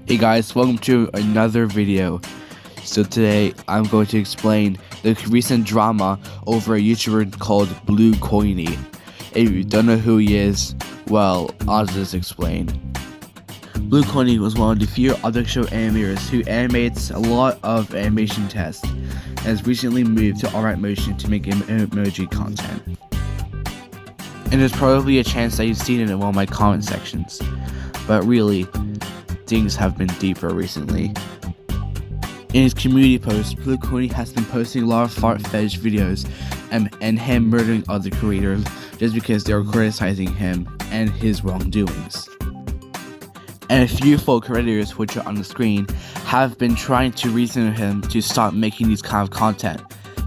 Hey guys, welcome to another video. So today I'm going to explain the recent drama over a YouTuber called Coiny. If you don't know who he is, well, I'll just explain. Coiny was one of the few other show animators who animates a lot of animation tests and has recently moved to Alright Motion to make emoji content. And there's probably a chance that you've seen it in one of my comment sections, but really, things have been deeper recently. In his community posts, Coiny has been posting a lot of fart fetish videos and him murdering other creators just because they were criticizing him and his wrongdoings. And a few folk creators, which are on the screen, have been trying to reason with him to stop making these kind of content,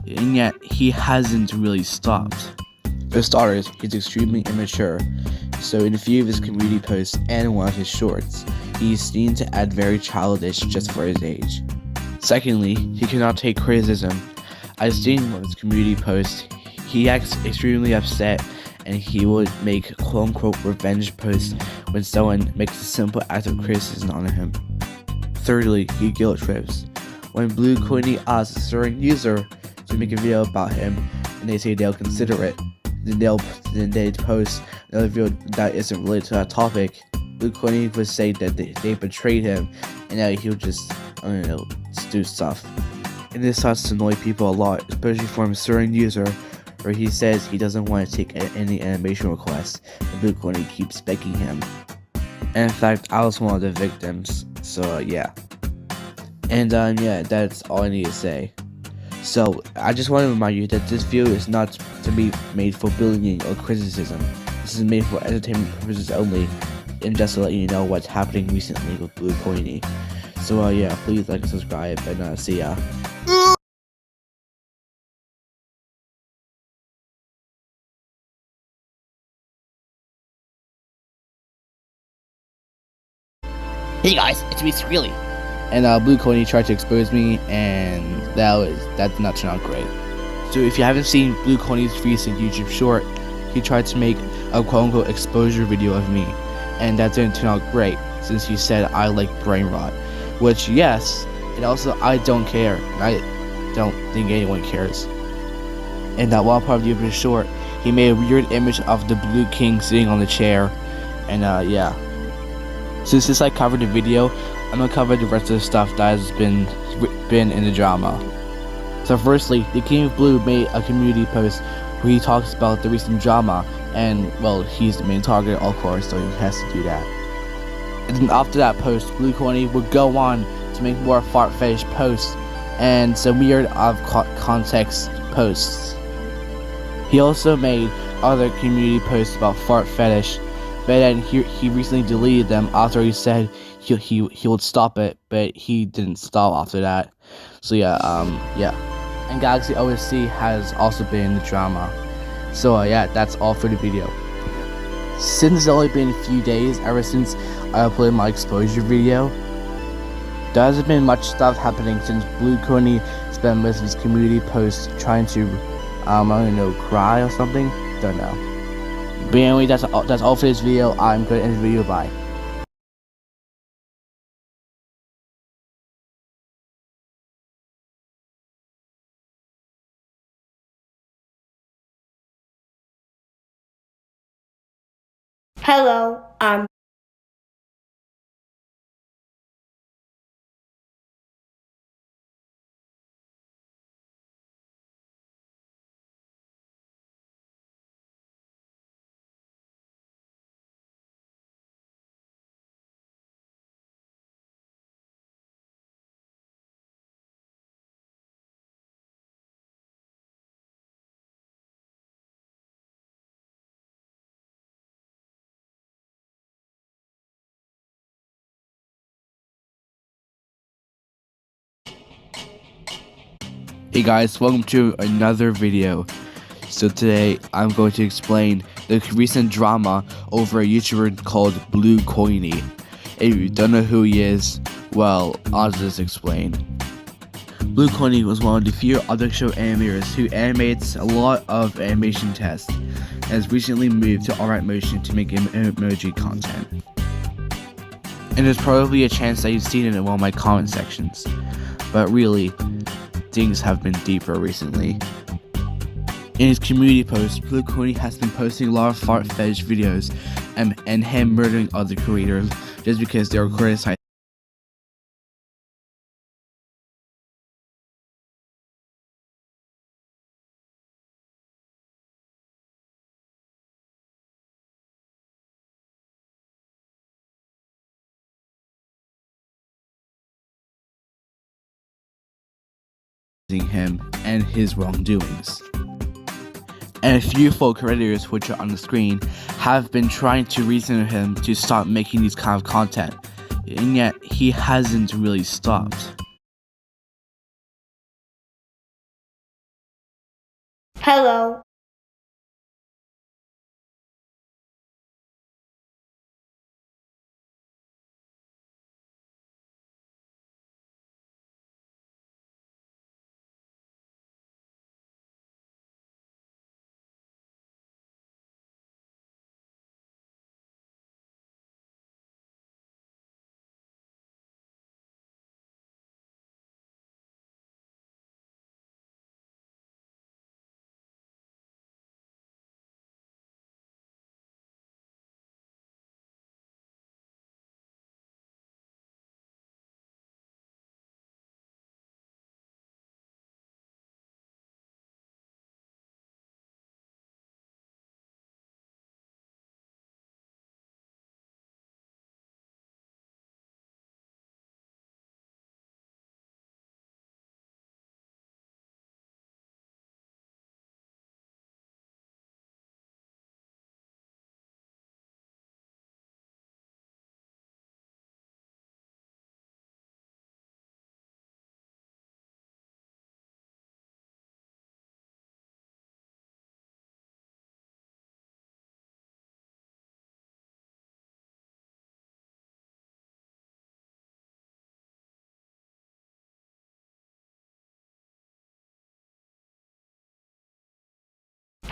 and yet he hasn't really stopped. For starters, he's extremely immature, so in a few of his community posts and one of his shorts, he's seen to act very childish just for his age. Secondly, he cannot take criticism. I've seen one of his community posts, he acts extremely upset and he would make quote-unquote revenge posts when someone makes a simple act of criticism on him. Thirdly, he guilt trips. When Coiny asks a certain user to make a video about him and they say they'll consider it, then they post another video that isn't related to that topic, Coiny would say that they betrayed him and that he'll just do stuff. And this starts to annoy people a lot, especially from a certain user where he says he doesn't want to take any animation requests and Coiny keeps begging him. And in fact, I was one of the victims, so yeah. And yeah, that's all I need to say. So, I just want to remind you that this video is not to be made for bullying or criticism. This is made for entertainment purposes only, and just to let you know what's happening recently with Coiny. So yeah, please like and subscribe, and see ya. Hey guys, it's me Screely. And Coiny tried to expose me, and that did not turn out great. So if you haven't seen Coiny's recent YouTube short, he tried to make a quote-unquote exposure video of me, and that didn't turn out great since he said I like brain rot, which yes, and also I don't care, and I don't think anyone cares. And that one part of the short, he made a weird image of the Blue King sitting on the chair, and yeah. Since I covered the video, I'm gonna cover the rest of the stuff that has been in the drama. So firstly, the King of Blue made a community post where he talks about the recent drama, and well, he's the main target of course, so he has to do that. And then after that post, Coiny would go on to make more fart fetish posts and some weird out of context posts. He also made other community posts about fart fetish, but then he recently deleted them after he said he would stop it, but he didn't stop after that. So yeah, yeah. And Galaxy OSC has also been in the drama. So yeah, that's all for the video. Since it's only been a few days ever since I uploaded my exposure video, there hasn't been much stuff happening since Coiny spent most of his community posts trying to, I don't know, cry or something? Don't know. But anyway, that's all for this video. I'm going to end the video. Bye. Hello, Hey guys, welcome to another video. So today I'm going to explain the recent drama over a YouTuber called Coiny. If you don't know who he is, well, I'll just explain. Coiny was one of the few other show animators who animates a lot of animation tests and has recently moved to Alright Motion to make emoji content. And there's probably a chance that you've seen it in one of my comment sections. But really, things have been deeper recently. In his community posts, Blue Coiny has been posting a lot of fart fetish videos and him murdering other creators just because they were criticizing him and his wrongdoings. And a few folk creators, which are on the screen, have been trying to reason with him to stop making these kind of content, and yet he hasn't really stopped. Hello.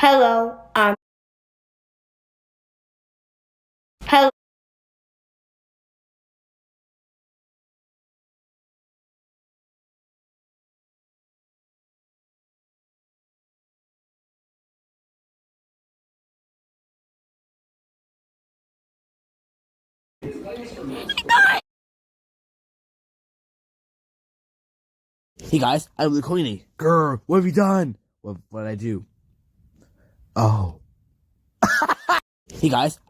Hello. Hello. Hey guys, I'm Blue Coiny. Grr, what have you done? What did I do? Oh. Hey guys.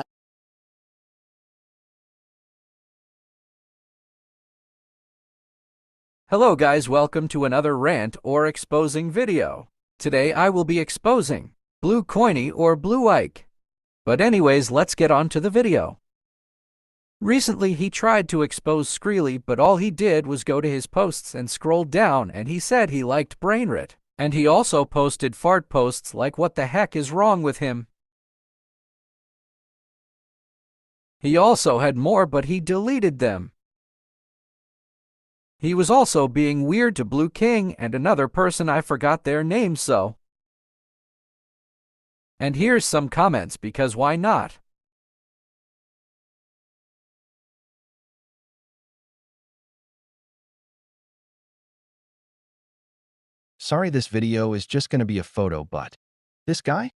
Hello guys, welcome to another rant or exposing video. Today I will be exposing Blue Coiny or Blue Ike. But anyways, let's get on to the video. Recently he tried to expose Screely, but all he did was go to his posts and scroll down, and he said he liked Brainrit. And he also posted fart posts like what the heck is wrong with him. He also had more, but he deleted them. He was also being weird to Blue King and another person, I forgot their name, so. And here's some comments, because why not? Sorry, this video is just going to be a photo, but this guy,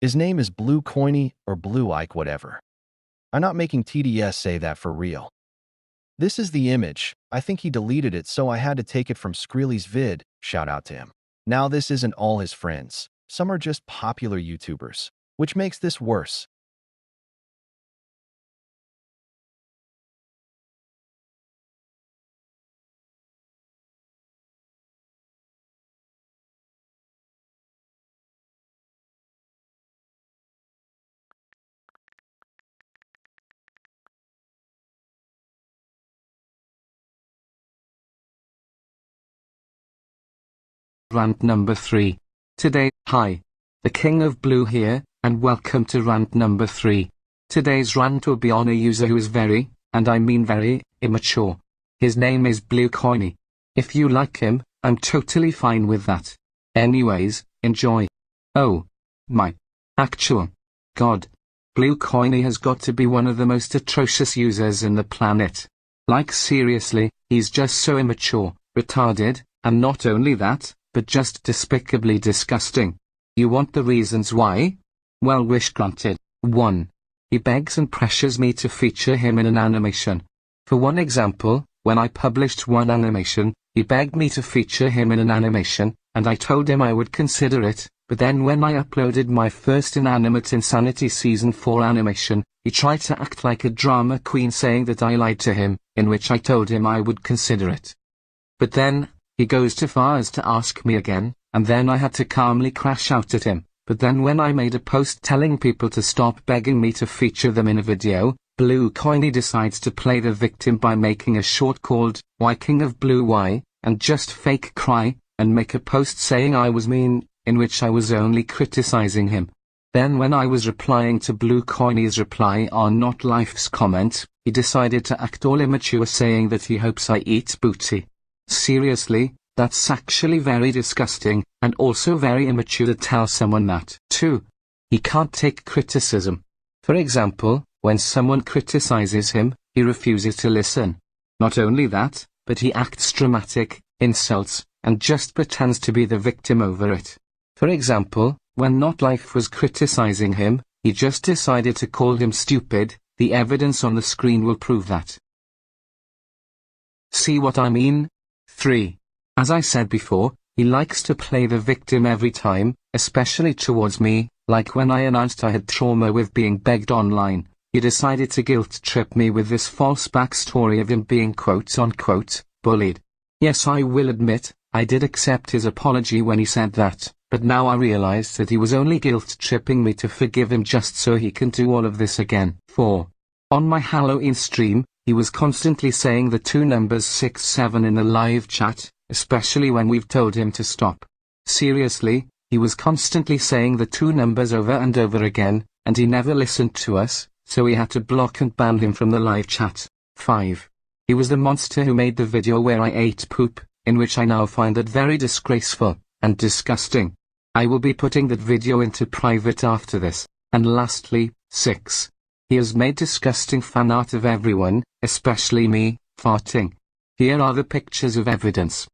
his name is Blue Coiny or Blue Ike, whatever. I'm not making TDS say that for real. This is the image. I think he deleted it, so I had to take it from Screely's vid. Shout out to him. Now this isn't all his friends. Some are just popular YouTubers, which makes this worse. Rant number 3. Today, hi. The King of Blue here, and welcome to rant number 3. Today's rant will be on a user who is very, and I mean very, immature. His name is Blue Coiny. If you like him, I'm totally fine with that. Anyways, enjoy. Oh. My. Actual. God. Blue Coiny has got to be one of the most atrocious users in the planet. Like seriously, he's just so immature, retarded, and not only that, but just despicably disgusting. You want the reasons why? Well, wish granted. 1. He begs and pressures me to feature him in an animation. For one example, when I published one animation, he begged me to feature him in an animation, and I told him I would consider it, but then when I uploaded my first Inanimate Insanity Season 4 animation, he tried to act like a drama queen saying that I lied to him, in which I told him I would consider it. But then, he goes too far as to ask me again, and then I had to calmly crash out at him. But then when I made a post telling people to stop begging me to feature them in a video, Blue Coiny decides to play the victim by making a short called, Why King of Blue Why, and just fake cry, and make a post saying I was mean, in which I was only criticizing him. Then when I was replying to Blue Coiny's reply on Not Life's comment, he decided to act all immature saying that he hopes I eat booty. Seriously, that's actually very disgusting, and also very immature to tell someone that. 2. He can't take criticism. For example, when someone criticizes him, he refuses to listen. Not only that, but he acts dramatic, insults, and just pretends to be the victim over it. For example, when Not Life was criticizing him, he just decided to call him stupid. The evidence on the screen will prove that. See what I mean? 3. As I said before, he likes to play the victim every time, especially towards me, like when I announced I had trauma with being begged online. He decided to guilt trip me with this false backstory of him being quote-unquote bullied. Yes, I will admit, I did accept his apology when he said that, but now I realized that he was only guilt tripping me to forgive him just so he can do all of this again. 4. On my Halloween stream, he was constantly saying the two numbers 6-7 in the live chat, especially when we've told him to stop. Seriously, he was constantly saying the two numbers over and over again, and he never listened to us, so we had to block and ban him from the live chat. 5. He was the monster who made the video where I ate poop, in which I now find that very disgraceful and disgusting. I will be putting that video into private after this. And lastly, 6. He has made disgusting fan art of everyone, especially me, farting. Here are the pictures of evidence.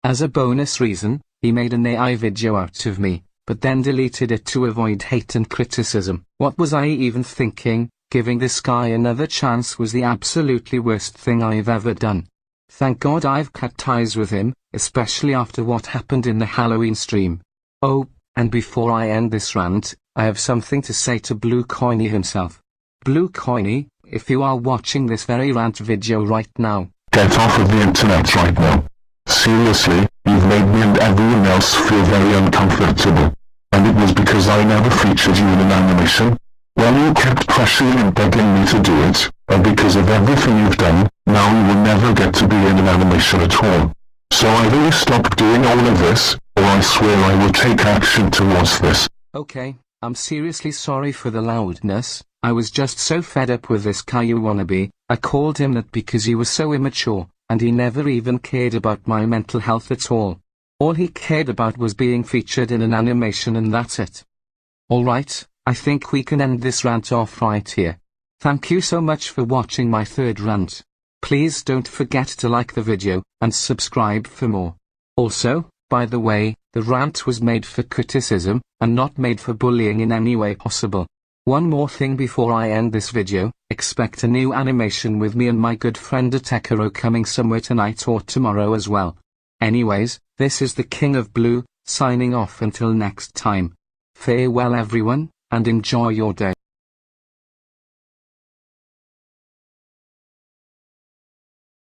As a bonus reason, he made an AI video out of me, but then deleted it to avoid hate and criticism. What was I even thinking? Giving this guy another chance was the absolutely worst thing I've ever done. Thank God I've cut ties with him, especially after what happened in the Halloween stream. Oh, and before I end this rant, I have something to say to Blue Coiny himself. Blue Coiny, if you are watching this very rant video right now, get off of the internet right now. Seriously, you've made me and everyone else feel very uncomfortable. And it was because I never featured you in an animation. Well, you kept pressuring and begging me to do it, and because of everything you've done, now you will never get to be in an animation at all. So either you stop doing all of this, or I swear I will take action towards this. Okay, I'm seriously sorry for the loudness. I was just so fed up with this Caillou wannabe. I called him that because he was so immature, and he never even cared about my mental health at all. All he cared about was being featured in an animation, and that's it. Alright, I think we can end this rant off right here. Thank you so much for watching my third rant. Please don't forget to like the video, and subscribe for more. Also, by the way, the rant was made for criticism, and not made for bullying in any way possible. One more thing before I end this video, expect a new animation with me and my good friend Atekaro coming somewhere tonight or tomorrow as well. Anyways, this is the King of Blue, signing off until next time. Farewell everyone, and enjoy your day.